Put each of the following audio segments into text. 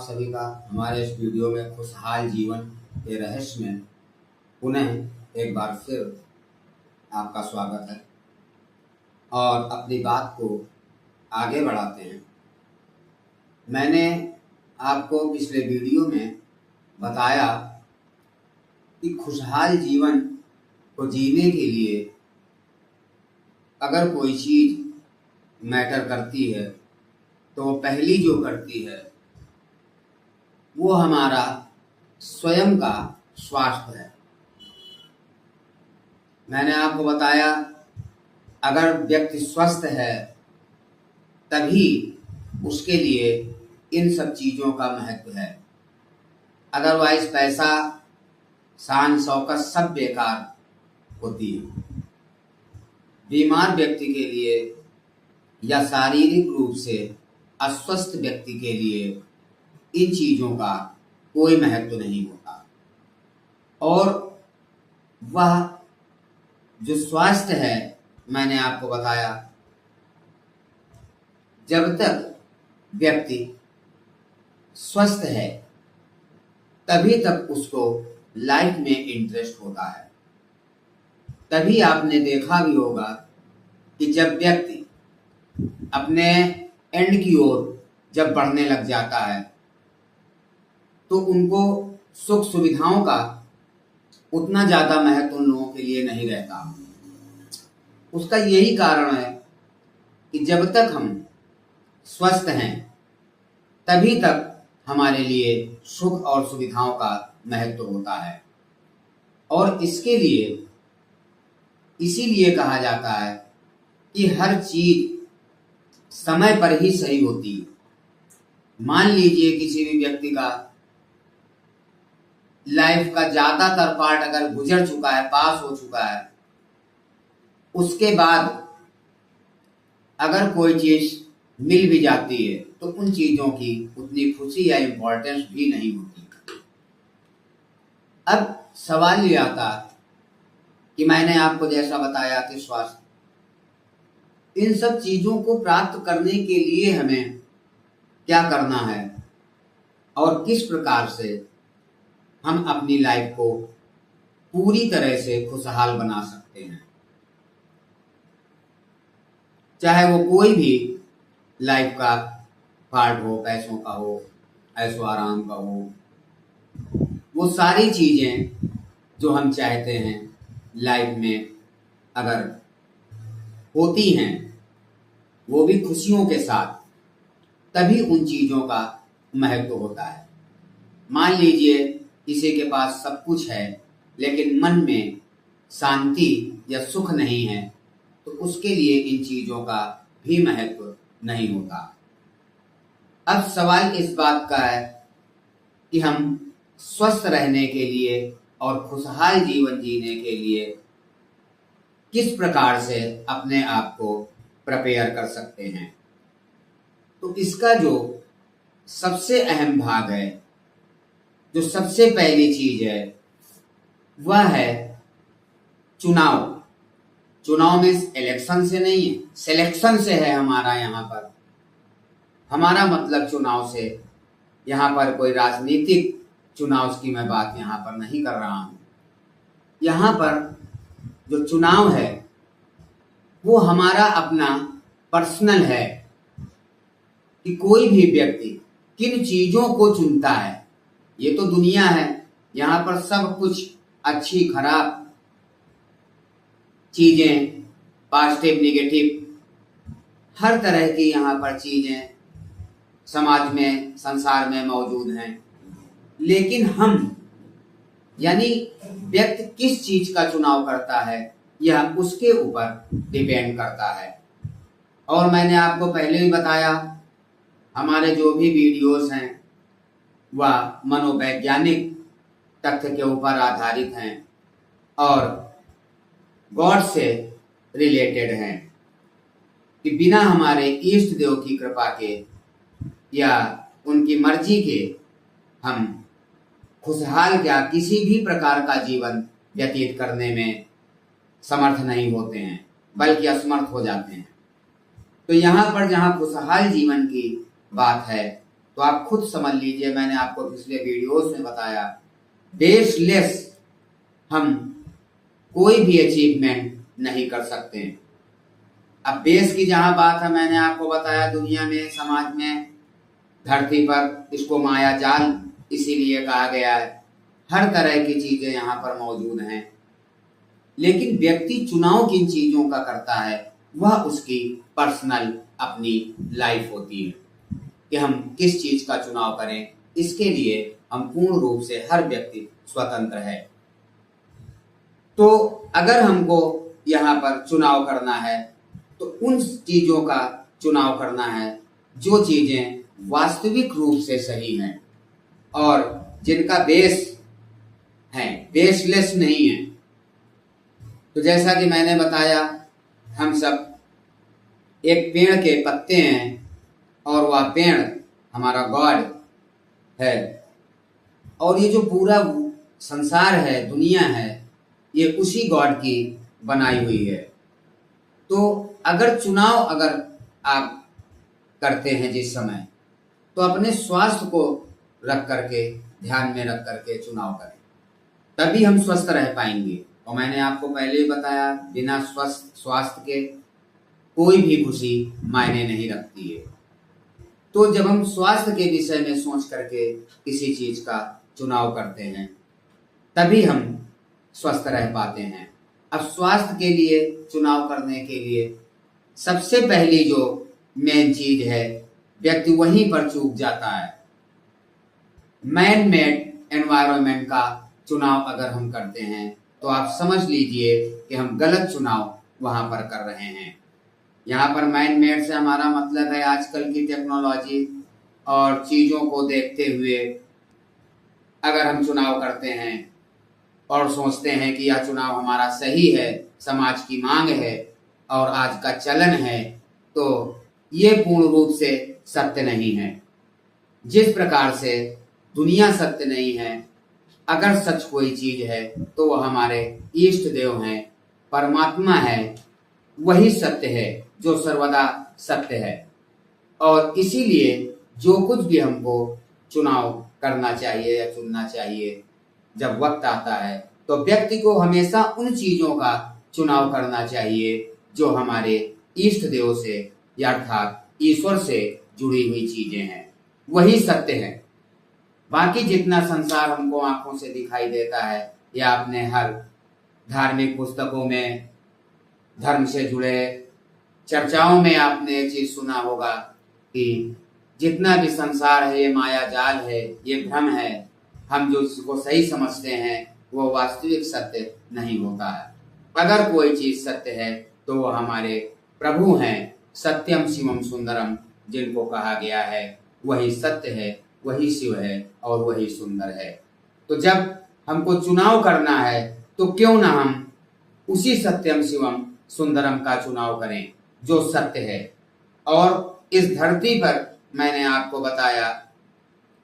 सभी का हमारे इस वीडियो में खुशहाल जीवन के रहस्य में पुनः एक बार फिर आपका स्वागत है और अपनी बात को आगे बढ़ाते हैं। मैंने आपको पिछले वीडियो में बताया कि खुशहाल जीवन को जीने के लिए अगर कोई चीज़ मैटर करती है तो पहली जो करती है वो हमारा स्वयं का स्वास्थ्य है। मैंने आपको बताया अगर व्यक्ति स्वस्थ है तभी उसके लिए इन सब चीज़ों का महत्व है। अदरवाइज पैसा शान शौकत सब बेकार होती है। बीमार व्यक्ति के लिए या शारीरिक रूप से अस्वस्थ व्यक्ति के लिए इन चीज़ों का कोई महत्व नहीं होता और वह जो स्वास्थ्य है, मैंने आपको बताया जब तक व्यक्ति स्वस्थ है तभी तक उसको लाइफ में इंटरेस्ट होता है। तभी आपने देखा भी होगा कि जब व्यक्ति अपने एंड की ओर जब बढ़ने लग जाता है तो उनको सुख सुविधाओं का उतना ज़्यादा महत्व उन लोगों के लिए नहीं रहता। उसका यही कारण है कि जब तक हम स्वस्थ हैं तभी तक हमारे लिए सुख और सुविधाओं का महत्व होता है और इसके लिए इसीलिए कहा जाता है कि हर चीज समय पर ही सही होती है। मान लीजिए किसी भी व्यक्ति का लाइफ का ज्यादातर पार्ट अगर गुजर चुका है, पास हो चुका है, उसके बाद अगर कोई चीज मिल भी जाती है तो उन चीजों की उतनी खुशी या इम्पोर्टेंस भी नहीं होती। अब सवाल ये आता कि मैंने आपको जैसा बताया कि स्वास्थ्य, इन सब चीजों को प्राप्त करने के लिए हमें क्या करना है और किस प्रकार से हम अपनी लाइफ को पूरी तरह से खुशहाल बना सकते हैं। चाहे वो कोई भी लाइफ का पार्ट हो, पैसों का हो, ऐशो आराम का हो, वो सारी चीजें जो हम चाहते हैं लाइफ में अगर होती हैं वो भी खुशियों के साथ, तभी उन चीजों का महत्व होता है। मान लीजिए किसी के पास सब कुछ है लेकिन मन में शांति या सुख नहीं है तो उसके लिए इन चीजों का भी महत्व नहीं होता। अब सवाल इस बात का है कि हम स्वस्थ रहने के लिए और खुशहाल जीवन जीने के लिए किस प्रकार से अपने आप को प्रिपेयर कर सकते हैं। तो इसका जो सबसे अहम भाग है, जो सबसे पहली चीज है, वह है चुनाव। चुनाव में इलेक्शन से नहीं है, सिलेक्शन से है। हमारा यहाँ पर, हमारा मतलब चुनाव से, यहाँ पर कोई राजनीतिक चुनाव की मैं बात यहाँ पर नहीं कर रहा हूँ। यहाँ पर जो चुनाव है वो हमारा अपना पर्सनल है कि कोई भी व्यक्ति किन चीजों को चुनता है। ये तो दुनिया है, यहाँ पर सब कुछ अच्छी खराब चीजें, पॉजिटिव नेगेटिव हर तरह की यहाँ पर चीजें समाज में, संसार में मौजूद हैं। लेकिन हम यानी व्यक्ति किस चीज का चुनाव करता है यह उसके ऊपर डिपेंड करता है। और मैंने आपको पहले ही बताया हमारे जो भी वीडियोस हैं वह मनोवैज्ञानिक तथ्य के ऊपर आधारित हैं और गॉड से रिलेटेड हैं कि बिना हमारे इष्ट देव की कृपा के या उनकी मर्जी के हम खुशहाल या किसी भी प्रकार का जीवन व्यतीत करने में समर्थ नहीं होते हैं, बल्कि असमर्थ हो जाते हैं। तो यहाँ पर जहाँ खुशहाल जीवन की बात है तो आप खुद समझ लीजिए, मैंने आपको पिछले वीडियोस में बताया, बेसलेस हम कोई भी अचीवमेंट नहीं कर सकते हैं। अब बेस की जहां बात है, मैंने आपको बताया दुनिया में, समाज में, धरती पर इसको माया जाल इसीलिए कहा गया है। हर तरह की चीजें यहाँ पर मौजूद हैं, लेकिन व्यक्ति चुनाव किन चीजों का करता है वह उसकी पर्सनल अपनी लाइफ होती है कि हम किस चीज का चुनाव करें। इसके लिए हम पूर्ण रूप से हर व्यक्ति स्वतंत्र है। तो अगर हमको यहाँ पर चुनाव करना है तो उन चीजों का चुनाव करना है जो चीजें वास्तविक रूप से सही हैं और जिनका बेस है, बेसलेस नहीं है। तो जैसा कि मैंने बताया, हम सब एक पेड़ के पत्ते हैं और वह पेड़ हमारा गॉड है, और ये जो पूरा संसार है, दुनिया है, ये उसी गॉड की बनाई हुई है। तो अगर चुनाव अगर आप करते हैं जिस समय, तो अपने स्वास्थ्य को रख करके, ध्यान में रख करके चुनाव करें, तभी हम स्वस्थ रह पाएंगे। और मैंने आपको पहले ही बताया, बिना स्वस्थ स्वास्थ्य के कोई भी खुशी मायने नहीं रखती है। तो जब हम स्वास्थ्य के विषय में सोच करके किसी चीज का चुनाव करते हैं, तभी हम स्वस्थ रह पाते हैं। अब स्वास्थ्य के लिए चुनाव करने के लिए सबसे पहली जो मेन चीज है, व्यक्ति वहीं पर चूक जाता है। मैन मेड एनवायरनमेंट का चुनाव अगर हम करते हैं तो आप समझ लीजिए कि हम गलत चुनाव वहां पर कर रहे हैं। यहाँ पर मैन मेड से हमारा मतलब है आजकल की टेक्नोलॉजी और चीजों को देखते हुए अगर हम चुनाव करते हैं और सोचते हैं कि यह चुनाव हमारा सही है, समाज की मांग है और आज का चलन है, तो ये पूर्ण रूप से सत्य नहीं है। जिस प्रकार से दुनिया सत्य नहीं है, अगर सच कोई चीज है तो वह हमारे इष्ट देव हैं, परमात्मा है, वही सत्य है जो सर्वदा सत्य है। और इसीलिए जो कुछ भी हमको चुनाव करना चाहिए या चुनना चाहिए, जब वक्त आता है तो व्यक्ति को हमेशा उन चीजों का चुनाव करना चाहिए जो हमारे इष्ट देव से या अर्थात ईश्वर से जुड़ी हुई चीजें हैं, वही सत्य है। बाकी जितना संसार हमको आंखों से दिखाई देता है या अपने हर धार्मिक पुस्तकों में धर्म से जुड़े चर्चाओं में आपने एक चीज सुना होगा कि जितना भी संसार है ये माया जाल है, ये भ्रम है। हम जो इसको सही समझते हैं वो वास्तविक सत्य नहीं होता है। अगर कोई चीज सत्य है तो वो हमारे प्रभु हैं, सत्यम शिवम सुंदरम, जिनको कहा गया है वही सत्य है, वही शिव है और वही सुंदर है। तो जब हमको चुनाव करना है तो क्यों ना हम उसी सत्यम शिवम सुंदरम का चुनाव करें जो सत्य है। और इस धरती पर मैंने आपको बताया,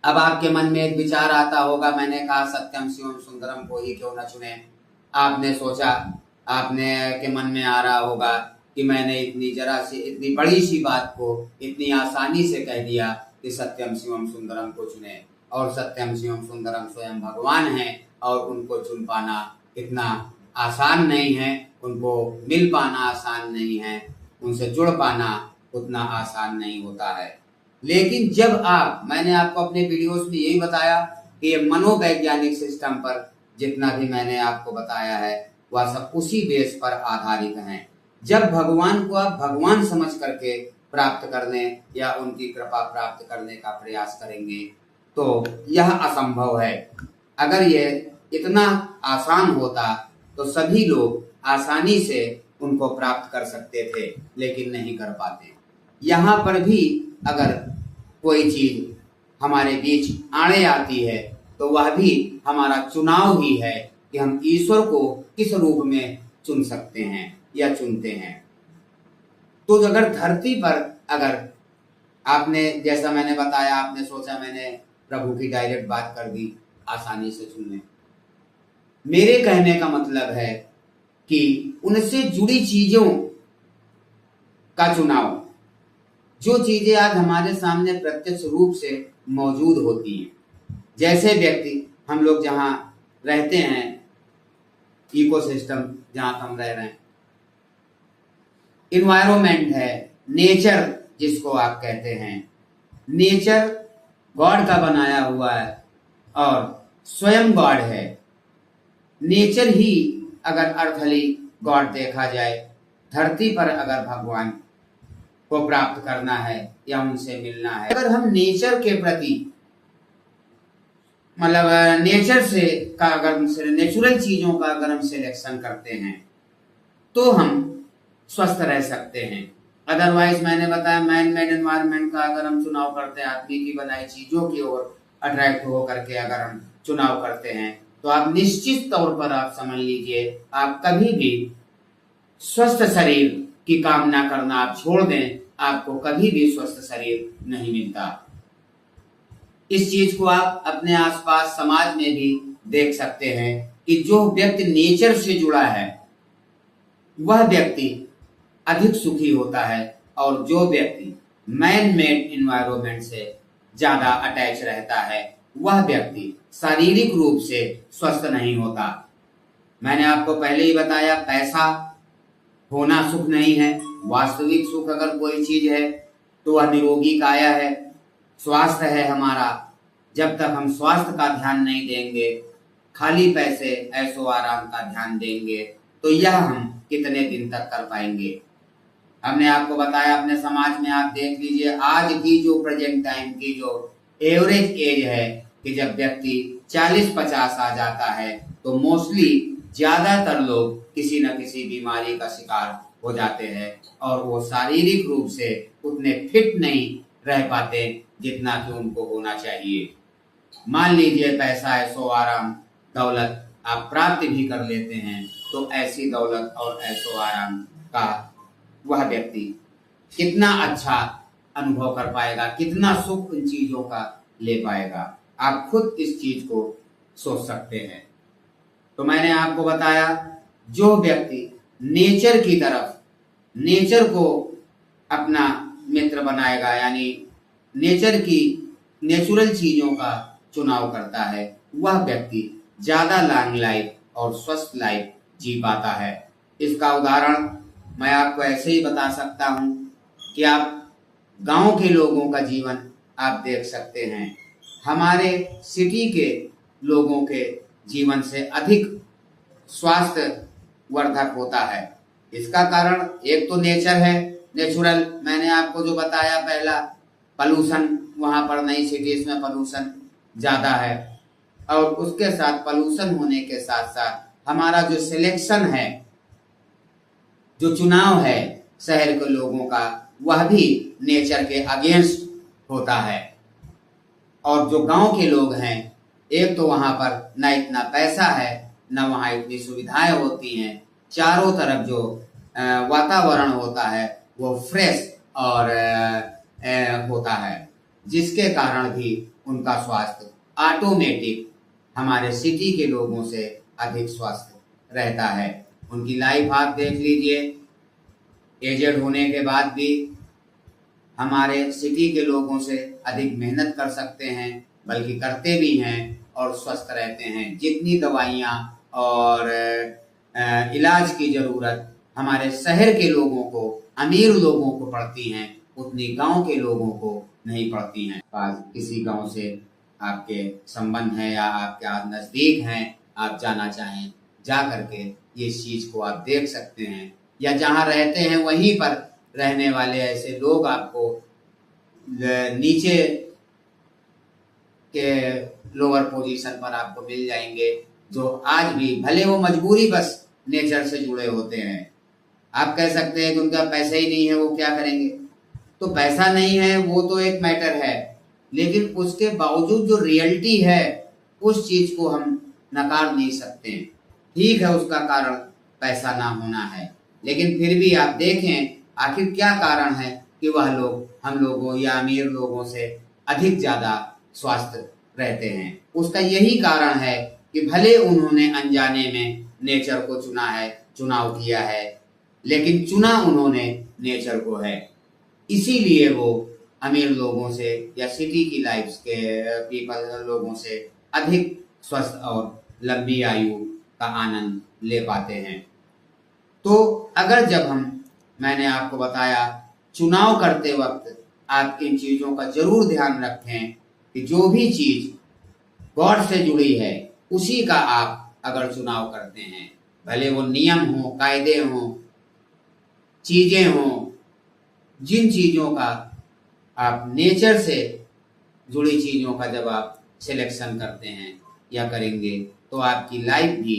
अब आपके मन में एक विचार आता होगा, मैंने कहा सत्यम शिवम सुंदरम को ही क्यों ना चुने। आपने सोचा, आपने के मन में आ रहा होगा कि मैंने इतनी जरा सी, इतनी बड़ी सी बात को इतनी आसानी से कह दिया कि सत्यम शिवम सुंदरम को चुने। और सत्यम शिवम सुंदरम स्वयं भगवान हैं और उनको चुन पाना इतना आसान नहीं है, उनको मिल पाना आसान नहीं है, उनसे जुड़ पाना उतना आसान नहीं होता है। लेकिन जब आप, मैंने आपको अपने वीडियोस में यही बताया कि ये मनोवैज्ञानिक सिस्टम पर जितना भी मैंने आपको बताया है वह सब उसी बेस पर आधारित हैं। जब भगवान को आप भगवान समझ करके प्राप्त करने या उनकी कृपा प्राप्त करने का प्रयास करेंगे तो यह असंभव है। अगर ये इतना आसान होता तो सभी लोग आसानी से उनको प्राप्त कर सकते थे, लेकिन नहीं कर पाते। यहाँ पर भी अगर कोई चीज हमारे बीच आड़े आती है तो वह भी हमारा चुनाव ही है कि हम ईश्वर को किस रूप में चुन सकते हैं या चुनते हैं। तो अगर धरती पर, अगर आपने, जैसा मैंने बताया, आपने सोचा मैंने प्रभु की डायरेक्ट बात कर दी आसानी से चुनने, मेरे कहने का मतलब है कि उनसे जुड़ी चीजों का चुनाव, जो चीजें आज हमारे सामने प्रत्यक्ष रूप से मौजूद होती हैं, जैसे व्यक्ति हम लोग जहाँ रहते हैं, इकोसिस्टम जहाँ हम रह रहे हैं, इन्वायरमेंट है, नेचर जिसको आप कहते हैं, नेचर गॉड का बनाया हुआ है और स्वयं गॉड है। नेचर ही अगर अर्थली गॉड देखा जाए, धरती पर अगर भगवान को प्राप्त करना है या उनसे मिलना है, अगर हम नेचर के प्रति मतलब नेचर से का अगर नेचुरल चीजों का अगर हम सिलेक्शन करते हैं तो हम स्वस्थ रह सकते हैं। अदरवाइज मैंने बताया मैन मेड एनवायरनमेंट का अगर हम चुनाव करते हैं, आदमी की बनाई चीजों की ओर अट्रैक्ट हो करके अगर हम चुनाव करते हैं, तो आप निश्चित तौर पर आप समझ लीजिए आप कभी भी स्वस्थ शरीर की कामना करना आप छोड़ दें, आपको कभी भी स्वस्थ शरीर नहीं मिलता। इस चीज को आप अपने आसपास समाज में भी देख सकते हैं कि जो व्यक्ति नेचर से जुड़ा है वह व्यक्ति अधिक सुखी होता है और जो व्यक्ति मैन मेड एनवायरनमेंट से ज्यादा अटैच रहता है वह व्यक्ति शारीरिक रूप से स्वस्थ नहीं होता। मैंने आपको पहले ही बताया पैसा होना सुख नहीं है। वास्तविक सुख अगर कोई चीज है तो वह निरोगी काया है, स्वास्थ्य है हमारा। जब तक हम स्वास्थ्य का ध्यान नहीं देंगे, खाली पैसे ऐशो आराम का ध्यान देंगे, तो यह हम कितने दिन तक कर पाएंगे। हमने आपको बताया अपने समाज में आप देख लीजिए आज की जो प्रेजेंट टाइम की जो एवरेज एज है कि जब व्यक्ति 40-50 आ जाता है तो मोस्टली ज्यादातर लोग किसी न किसी बीमारी का शिकार हो जाते हैं और वो शारीरिक रूप से उतने फिट नहीं रह पाते जितना कि उनको होना चाहिए। मान लीजिए पैसा ऐशो आराम दौलत आप प्राप्त भी कर लेते हैं तो ऐसी दौलत और ऐशो आराम का वह व्यक्ति कितना अच्छा अनुभव कर पाएगा, कितना सुख उन चीजों का ले पाएगा, आप खुद इस चीज को सोच सकते हैं। तो मैंने आपको बताया जो व्यक्ति नेचर की तरफ, नेचर को अपना मित्र बनाएगा, यानी नेचर की नेचुरल चीजों का चुनाव करता है, वह व्यक्ति ज्यादा लॉन्ग लाइफ और स्वस्थ लाइफ जी पाता है। इसका उदाहरण मैं आपको ऐसे ही बता सकता हूं कि आप गांव के लोगों का जीवन आप देख सकते हैं, हमारे सिटी के लोगों के जीवन से अधिक स्वास्थ्य वर्धक होता है। इसका कारण एक तो नेचर है, नेचुरल मैंने आपको जो बताया पहला, पॉल्यूशन वहां पर नई सिटीज में पॉल्यूशन ज्यादा है और उसके साथ पॉल्यूशन होने के साथ साथ हमारा जो सिलेक्शन है, जो चुनाव है शहर के लोगों का, वह भी नेचर के अगेंस्ट होता है। और जो गांव के लोग हैं, एक तो वहां पर न इतना पैसा है, न वहां इतनी सुविधाएं होती हैं, चारों तरफ जो वातावरण होता है वो फ्रेश और होता है, जिसके कारण भी उनका स्वास्थ्य ऑटोमेटिक हमारे सिटी के लोगों से अधिक स्वस्थ रहता है। उनकी लाइफ आप देख लीजिए, एजेड होने के बाद भी हमारे सिटी के लोगों से अधिक मेहनत कर सकते हैं, बल्कि करते भी हैं और स्वस्थ रहते हैं। जितनी दवाइयाँ और इलाज की जरूरत हमारे शहर के लोगों को, अमीर लोगों को पड़ती हैं, उतनी गांव के लोगों को नहीं पड़ती हैं। किसी गांव से आपके संबंध है या आपके नजदीक हैं, आप जाना चाहें जा करके ये चीज को आप देख सकते हैं, या जहाँ रहते हैं वहीं पर रहने वाले ऐसे लोग आपको नीचे के लोअर पोजीशन पर आपको मिल जाएंगे, जो आज भी भले वो मजबूरी बस नेचर से जुड़े होते हैं। आप कह सकते हैं कि उनका पैसा ही नहीं है, वो क्या करेंगे? तो पैसा नहीं है वो तो एक मैटर है, लेकिन उसके बावजूद जो रियलिटी है उस चीज को हम नकार नहीं सकते। ठीक है, उसका कारण पैसा ना होना है, लेकिन फिर भी आप देखें आखिर क्या कारण है कि वह लोग हम लोगों या अमीर लोगों से अधिक ज्यादा स्वस्थ रहते हैं। उसका यही कारण है कि भले उन्होंने अनजाने में नेचर को चुना है, चुनाव किया है, लेकिन चुना उन्होंने नेचर को है। इसीलिए वो अमीर लोगों से या सिटी की लाइफ के पीपल लोगों से अधिक स्वस्थ और लंबी आयु का आनंद ले पाते हैं। तो अगर मैंने आपको बताया, चुनाव करते वक्त आप इन चीजों का जरूर ध्यान रखें कि जो भी चीज गॉड से जुड़ी है उसी का आप अगर चुनाव करते हैं, भले वो नियम हो, कायदे हो, चीजें हो, जिन चीजों का आप नेचर से जुड़ी चीजों का जब आप सिलेक्शन करते हैं या करेंगे तो आपकी लाइफ भी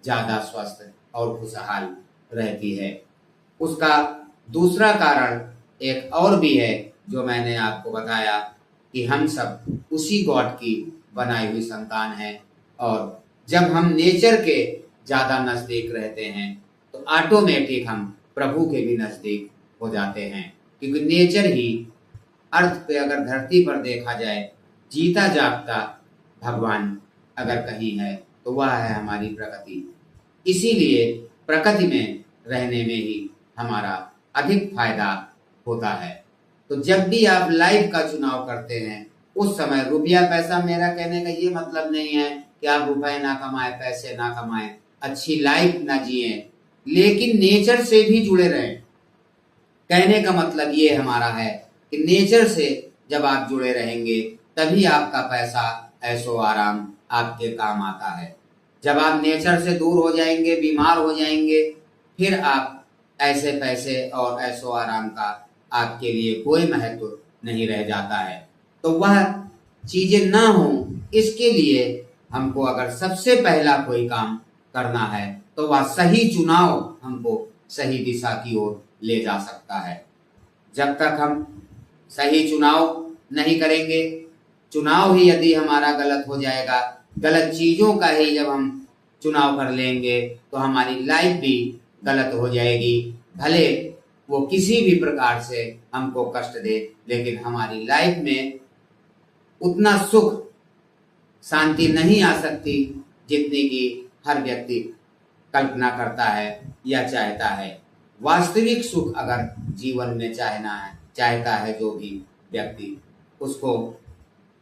ज्यादा स्वस्थ और खुशहाल रहती है। उसका दूसरा कारण एक और भी है जो मैंने आपको बताया कि हम सब उसी गॉड की बनाई हुई संतान हैं, और जब हम नेचर के ज्यादा नजदीक रहते हैं तो ऑटोमेटिक हम प्रभु के भी नजदीक हो जाते हैं, क्योंकि नेचर ही अर्थ पे अगर धरती पर देखा जाए जीता जागता भगवान अगर कहीं है तो वह है हमारी प्रकृति। इसीलिए प्रकृति में रहने में ही हमारा अधिक फायदा होता है। तो जब भी आप लाइफ का चुनाव करते हैं उस समय रुपया पैसा, मेरा कहने का ये मतलब नहीं है कि आप रुपए ना कमाए, पैसे ना कमाए, अच्छी लाइफ ना जिए, लेकिन नेचर से भी जुड़े रहें। कहने का मतलब ये हमारा है कि नेचर से जब आप जुड़े रहेंगे तभी आपका पैसा ऐशो आराम आपके काम आता है। जब आप नेचर से दूर हो जाएंगे, बीमार हो जाएंगे, फिर आप ऐसे पैसे और ऐशो आराम का आपके लिए कोई महत्व नहीं रह जाता है। तो वह चीजें ना हो, इसके लिए हमको अगर सबसे पहला कोई काम करना है तो वह सही चुनाव हमको सही दिशा की ओर ले जा सकता है। जब तक हम सही चुनाव नहीं करेंगे, चुनाव ही यदि हमारा गलत हो जाएगा, गलत चीजों का ही जब हम चुनाव कर लेंगे तो हमारी लाइफ भी गलत हो जाएगी। भले वो किसी भी प्रकार से हमको कष्ट दे, लेकिन हमारी लाइफ में उतना सुख शांति नहीं आ सकती जितनी कि हर व्यक्ति कल्पना करता है या चाहता है। वास्तविक सुख अगर जीवन में चाहता है जो भी व्यक्ति, उसको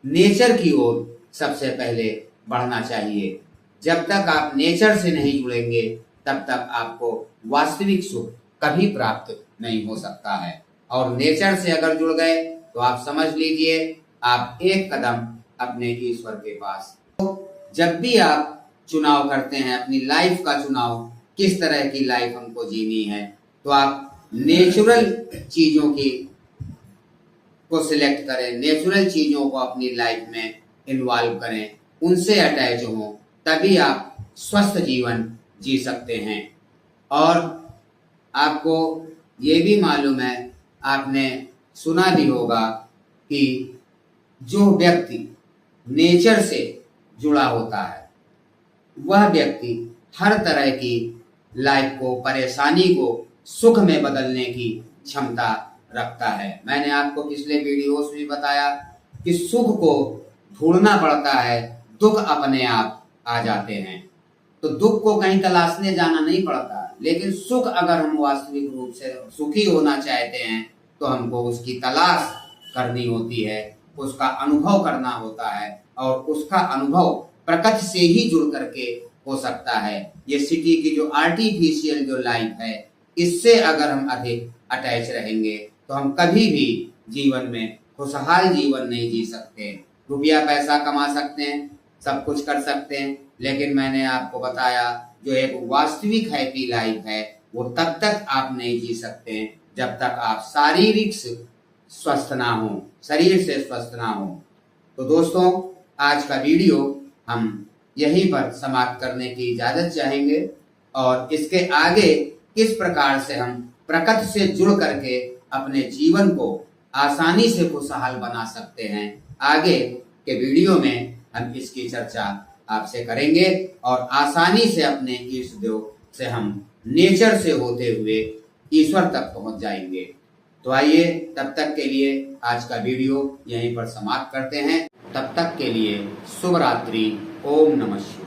नेचर की ओर सबसे पहले बढ़ना चाहिए। जब तक आप नेचर से नहीं जुड़ेंगे तब तक आपको वास्तविक सुख कभी प्राप्त नहीं हो सकता है। और नेचर से अगर जुड़ गए तो आप समझ लीजिए आप एक कदम अपने ईश्वर के पास। तो जब भी आप चुनाव करते हैं, अपनी लाइफ का चुनाव, किस तरह की लाइफ हमको जीनी है, तो आप नेचुरल चीजों को सिलेक्ट करें, नेचुरल चीजों को अपनी लाइफ में इन्वॉल्व करें, उनसे अटैच हों, तभी आप स्वस्थ जीवन जी सकते हैं। और आपको ये भी मालूम है, आपने सुना भी होगा कि जो व्यक्ति नेचर से जुड़ा होता है वह व्यक्ति हर तरह की लाइफ को, परेशानी को सुख में बदलने की क्षमता रखता है। मैंने आपको पिछले वीडियोस में बताया कि सुख को ढूंढना पड़ता है, दुख अपने आप आ जाते हैं। तो दुख को कहीं तलाशने जाना नहीं पड़ता, लेकिन सुख अगर हम वास्तविक रूप से सुखी होना चाहते हैं तो हमको उसकी तलाश करनी होती है, उसका अनुभव करना होता है, और उसका अनुभव प्रकृति से ही जुड़ करके हो सकता है। ये सिटी की जो आर्टिफिशियल जो लाइफ है, इससे अगर हम अधिक अटैच रहेंगे तो हम कभी भी जीवन में खुशहाल जीवन नहीं जी सकते। रुपया पैसा कमा सकते हैं, सब कुछ कर सकते हैं, लेकिन मैंने आपको बताया जो एक वास्तविक हैप्पी लाइफ है वो तब तक आप नहीं जी सकते हैं जब तक आप शारीरिक स्वस्थ ना हो, शरीर से स्वस्थ ना हो। तो दोस्तों, आज का वीडियो हम यहीं पर समाप्त करने की इजाजत चाहेंगे, और इसके आगे किस प्रकार से हम प्रकृति से जुड़ करके अपने जीवन को आसानी से खुशहाल बना सकते हैं, आगे के वीडियो में हम इसकी चर्चा आपसे करेंगे, और आसानी से अपने इष्ट देव से हम नेचर से होते हुए ईश्वर तक पहुंच जाएंगे। तो आइए, तब तक के लिए आज का वीडियो यहीं पर समाप्त करते हैं। तब तक के लिए शुभ रात्रि। ओम नमः शिवाय।